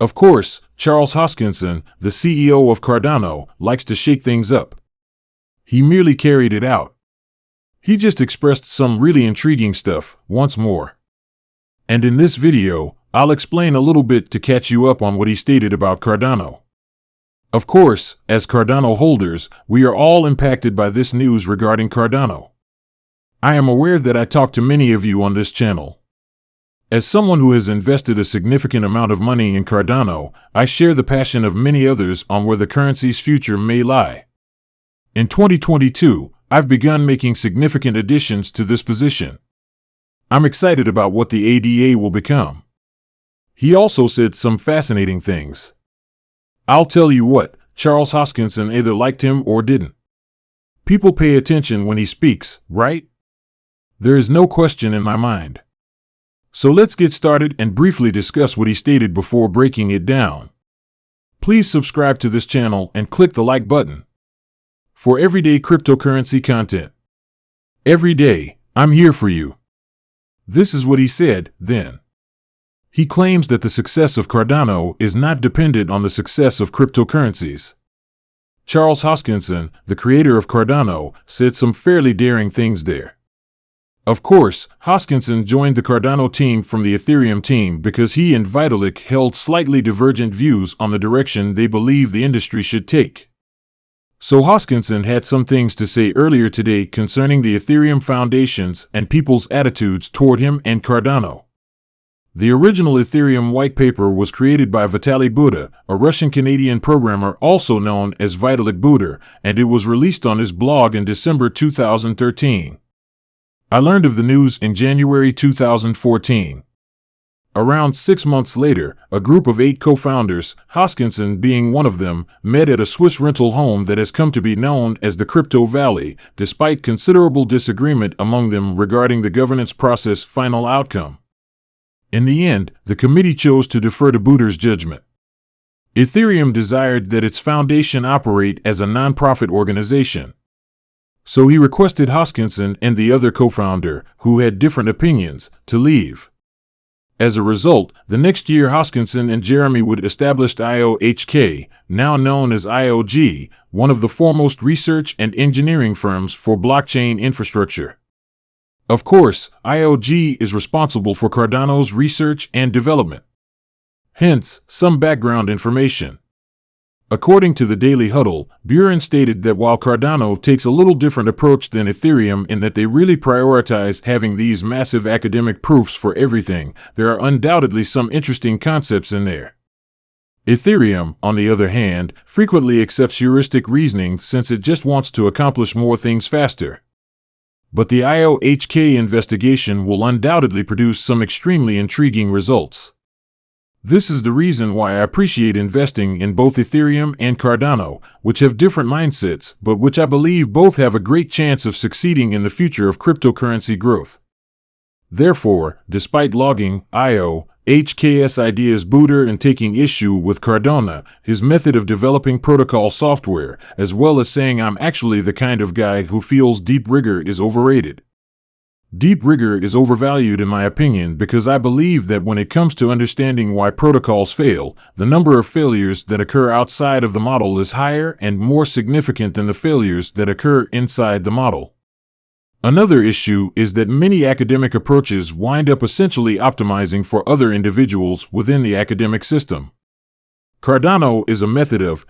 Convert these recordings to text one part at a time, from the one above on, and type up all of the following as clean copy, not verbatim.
Of course, Charles Hoskinson, the CEO of Cardano, likes to shake things up. He merely carried it out. He just expressed some really intriguing stuff, once more. And in this video, I'll explain a little bit to catch you up on what he stated about Cardano. Of course, as Cardano holders, we are all impacted by this news regarding Cardano. I am aware that I talk to many of you on this channel. As someone who has invested a significant amount of money in Cardano, I share the passion of many others on where the currency's future may lie. In 2022, I've begun making significant additions to this position. I'm excited about what the ADA will become. He also said some fascinating things. I'll tell you what, Charles Hoskinson either liked him or didn't. People pay attention when he speaks, right? There is no question in my mind. So let's get started and briefly discuss what he stated before breaking it down. Please subscribe to this channel and click the like button for everyday cryptocurrency content. Every day, I'm here for you. This is what he said then. He claims that the success of Cardano is not dependent on the success of cryptocurrencies. Charles Hoskinson, the creator of Cardano, said some fairly daring things there. Of course, Hoskinson joined the Cardano team from the Ethereum team because he and Vitalik held slightly divergent views on the direction they believe the industry should take. So Hoskinson had some things to say earlier today concerning the Ethereum foundations and people's attitudes toward him and Cardano. The original Ethereum white paper was created by Vitaly Buterin, a Russian-Canadian programmer also known as Vitalik Buterin, and it was released on his blog in December 2013. I learned of the news in January 2014. Around 6 months later, a group of 8 co-founders, Hoskinson being one of them, met at a Swiss rental home that has come to be known as the Crypto Valley, despite considerable disagreement among them regarding the governance process' final outcome. In the end, the committee chose to defer to Buterin's judgment. Ethereum desired that its foundation operate as a non-profit organization. So he requested Hoskinson and the other co-founder, who had different opinions, to leave. As a result, the next year Hoskinson and Jeremy Wood established IOHK, now known as IOG, one of the foremost research and engineering firms for blockchain infrastructure. Of course, IOG is responsible for Cardano's research and development. Hence, some background information. According to the Daily Huddle, Buterin stated that while Cardano takes a little different approach than Ethereum in that they really prioritize having these massive academic proofs for everything, there are undoubtedly some interesting concepts in there. Ethereum, on the other hand, frequently accepts heuristic reasoning since it just wants to accomplish more things faster. But the IOHK investigation will undoubtedly produce some extremely intriguing results. This is the reason why I appreciate investing in both Ethereum and Cardano, which have different mindsets, but which I believe both have a great chance of succeeding in the future of cryptocurrency growth. Therefore, despite logging IOHK's ideas Buterin and taking issue with Cardano, his method of developing protocol software, as well as saying I'm actually the kind of guy who feels deep rigor is overrated. Deep rigor is overvalued in my opinion because I believe that when it comes to understanding why protocols fail, the number of failures that occur outside of the model is higher and more significant than the failures that occur inside the model. Another issue is that many academic approaches wind up essentially optimizing for other individuals within the academic system. Cardano is a method of,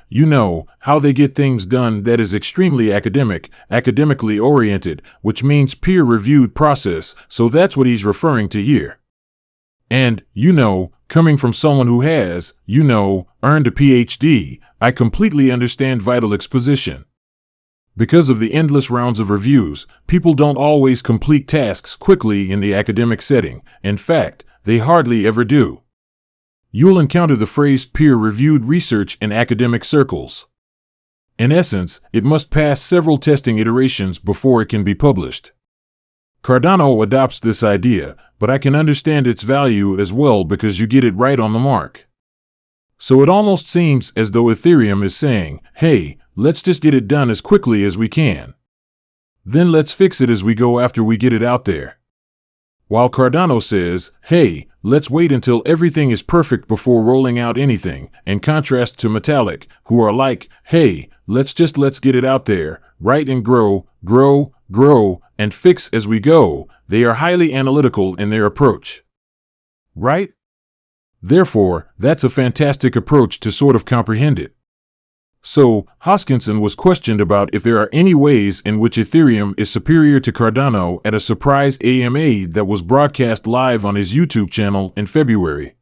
how they get things done that is extremely academically oriented, which means peer-reviewed process, so that's what he's referring to here. And, coming from someone who has, earned a PhD, I completely understand Vitalik's position. Because of the endless rounds of reviews, people don't always complete tasks quickly in the academic setting. In fact, they hardly ever do. You'll encounter the phrase peer-reviewed research in academic circles. In essence, it must pass several testing iterations before it can be published. Cardano adopts this idea, but I can understand its value as well because you get it right on the mark. So it almost seems as though Ethereum is saying, hey, let's just get it done as quickly as we can. Then let's fix it as we go after we get it out there. While Cardano says, hey, let's wait until everything is perfect before rolling out anything, in contrast to Metallic, who are like, hey, let's get it out there, right, and grow, and fix as we go. They are highly analytical in their approach. Right? Therefore, that's a fantastic approach to sort of comprehend it. So, Hoskinson was questioned about if there are any ways in which Ethereum is superior to Cardano at a surprise AMA that was broadcast live on his YouTube channel in February.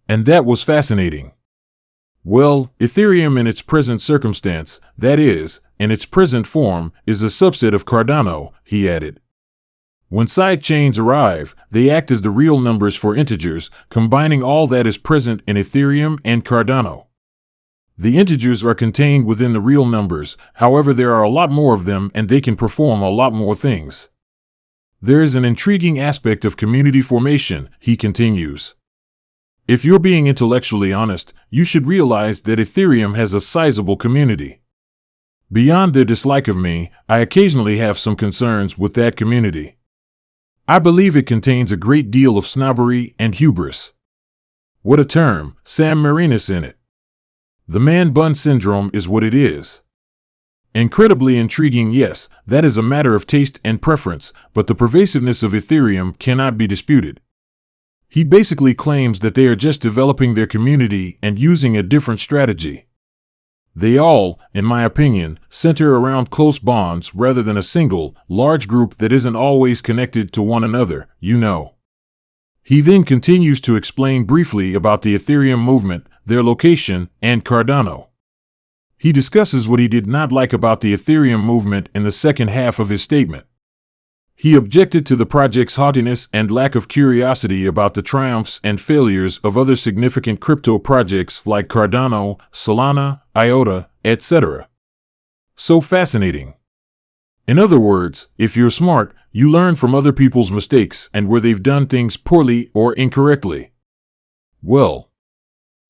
And that was fascinating. Well, Ethereum in its present circumstance, that is, in its present form, is a subset of Cardano, he added. When side chains arrive, they act as the real numbers for integers, combining all that is present in Ethereum and Cardano. The integers are contained within the real numbers, however there are a lot more of them and they can perform a lot more things. There is an intriguing aspect of community formation, he continues. If you're being intellectually honest, you should realize that Ethereum has a sizable community. Beyond their dislike of me, I occasionally have some concerns with that community. I believe it contains a great deal of snobbery and hubris. What a term, Sam Marinus in it. The man-bun syndrome is what it is. Incredibly intriguing, yes, that is a matter of taste and preference, but the pervasiveness of Ethereum cannot be disputed. He basically claims that they are just developing their community and using a different strategy. They all, in my opinion, center around close bonds rather than a single, large group that isn't always connected to one another, you know. He then continues to explain briefly about the Ethereum movement, their location, and Cardano. He discusses what he did not like about the Ethereum movement in the second half of his statement. He objected to the project's haughtiness and lack of curiosity about the triumphs and failures of other significant crypto projects like Cardano, Solana, IOTA, etc. So fascinating. In other words, if you're smart, you learn from other people's mistakes and where they've done things poorly or incorrectly. Well,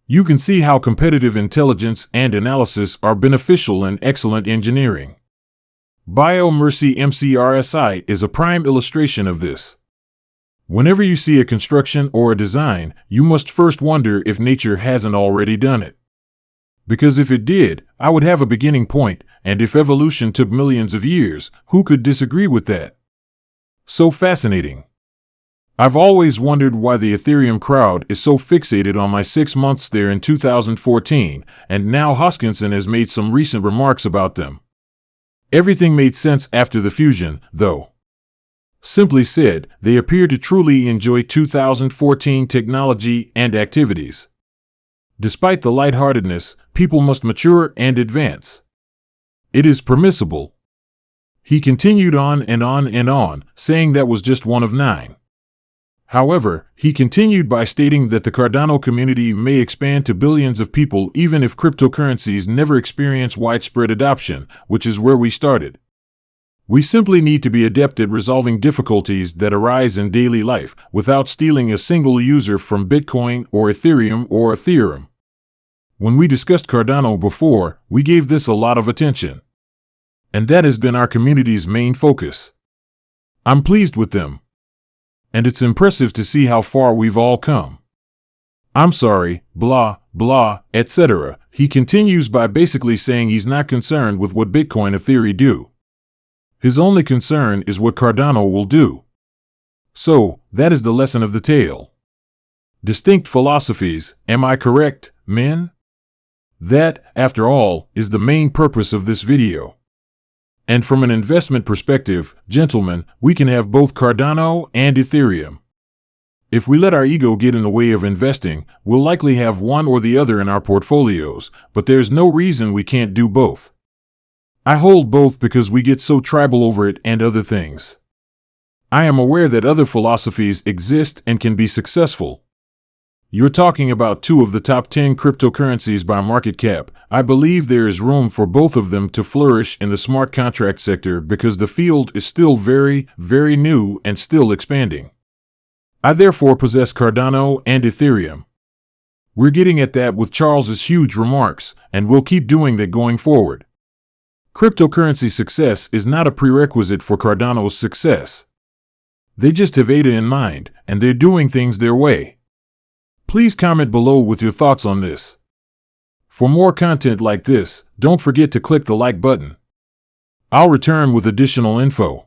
you can see how competitive intelligence and analysis are beneficial in excellent engineering. BioMercy MCRSI is a prime illustration of this. Whenever you see a construction or a design, you must first wonder if nature hasn't already done it. Because if it did, I would have a beginning point, and if evolution took millions of years, who could disagree with that? So fascinating. I've always wondered why the Ethereum crowd is so fixated on my 6 months there in 2014, and now Hoskinson has made some recent remarks about them. Everything made sense after the fusion, though. Simply said, they appear to truly enjoy 2014 technology and activities. Despite the lightheartedness, people must mature and advance. It is permissible. He continued on and on and on, saying that was just one of 9. However, he continued by stating that the Cardano community may expand to billions of people even if cryptocurrencies never experience widespread adoption, which is where we started. We simply need to be adept at resolving difficulties that arise in daily life without stealing a single user from Bitcoin or Ethereum. When we discussed Cardano before, we gave this a lot of attention. And that has been our community's main focus. I'm pleased with them. And it's impressive to see how far we've all come. I'm sorry, blah, blah, etc. He continues by basically saying he's not concerned with what Bitcoin or Ethereum do. His only concern is what Cardano will do. So, that is the lesson of the tale. Distinct philosophies, am I correct, men? That, after all, is the main purpose of this video. And from an investment perspective, gentlemen, we can have both Cardano and Ethereum. If we let our ego get in the way of investing, we'll likely have one or the other in our portfolios, but there's no reason we can't do both. I hold both because we get so tribal over it and other things. I am aware that other philosophies exist and can be successful. You're talking about 2 of the top 10 cryptocurrencies by market cap. I believe there is room for both of them to flourish in the smart contract sector because the field is still very, very new and still expanding. I therefore possess Cardano and Ethereum. We're getting at that with Charles's huge remarks, and we'll keep doing that going forward. Cryptocurrency success is not a prerequisite for Cardano's success. They just have ADA in mind, and they're doing things their way. Please comment below with your thoughts on this. For more content like this, don't forget to click the like button. I'll return with additional info.